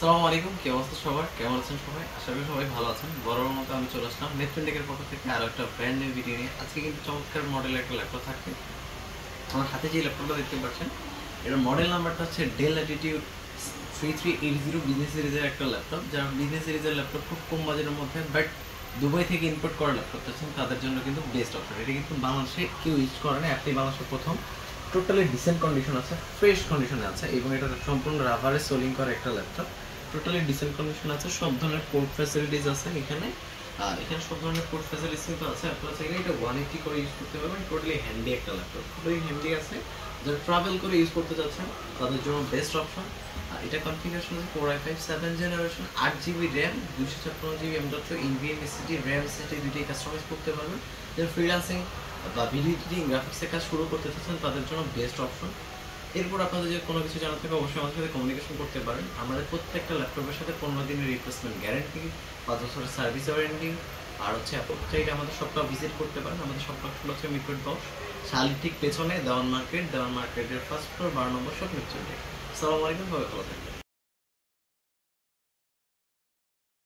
আসসালামু আলাইকুম, কি অবস্থা সবার? কেমন আছেন সবাই? আশা করি সবাই ভালো আছেন। বরাবর মতো আমি চলে আসলাম নেটফ্রেন্ডেকের পক্ষ থেকে আরো একটা ব্র্যান্ড নিউ ভিডিও নিয়ে। আজকে কিন্তু চমৎকার মডেলের একটা ল্যাপটপ থাকবে। আমার হাতে যে ল্যাপটপটা দেখতে পাচ্ছেন, এটার মডেল নাম্বারটা হচ্ছে ডেল ল্যাটিটিউড 3380 বিজনেস সিরিজের একটা ল্যাপটপ। যারা বিজনেস সিরিজের ল্যাপটপ খুব কম বাজেটের মধ্যে বাট দুবাই থেকে ইম্পোর্ট করা ল্যাপটপ চাচ্ছেন, তাদের জন্য কিন্তু বেস্ট অপশন। এটা কিন্তু বাংলাদেশে কেউ ইউজ করে না, আপনি বাংলাদেশের প্রথম। টোটালি ডিসেন্ট কন্ডিশন আছে, ফ্রেশ কন্ডিশনে আছে এবং এটা সম্পূর্ণ রাবারে সোলিং করা একটা ল্যাপটপ। টোটালি ডিসেন্ট কন্ডিশন আছে, সব ধরনের পোর্ট ফ্যাসিলিটিস আছে এখানে। আর এখানে সব ধরনের পোর্ট ফ্যাসিলিটিস কিন্তু আছে। আপনারা চাইলে এটা 180 করে ইউজ করতে পারবেন। টোটালি হ্যান্ডি একটা ল্যাপটপ, খুবই হ্যান্ডি আছে। যারা ট্রাভেল করে ইউজ করতে চাচ্ছেন তাদের জন্য বেস্ট অপশন। আর এটা কনফিগারেশন আছে Core i5 7 generation, 8 GB RAM, 256 GB M.2 NVMe SSD, RAM SSD দুইটাই কাস্টমাইজ করতে পারবেন। যারা ফ্রিল্যান্সিং বা ভিডিও এডিটিং গ্রাফিক্সের কাজ শুরু করতে চাচ্ছেন তাদের জন্য বেস্ট অপশন। এরপর আপনাদের যদি কোনো কিছু জানার থাকে অবশ্যই আমাদের সাথে কমিউনিকেশন করতে পারেন। আমাদের প্রত্যেকটা ল্যাপটপের সাথে 15 দিনের রিপ্লেসমেন্ট গ্যারান্টি, 5 বছরের সার্ভিস ওয়ারেন্টি। আর হচ্ছে আপনি চাইলে আমাদের শপটা ভিজিট করতে পারেন। আমাদের শপটা হচ্ছে মিরপুর 10, শালির ঠিক পেছনে দেওয়ান মার্কেটের ফার্স্ট ফ্লোর 12 নম্বর শপ, মিরপুর। আসসালামু আলাইকুম, ভালো থাকবেন।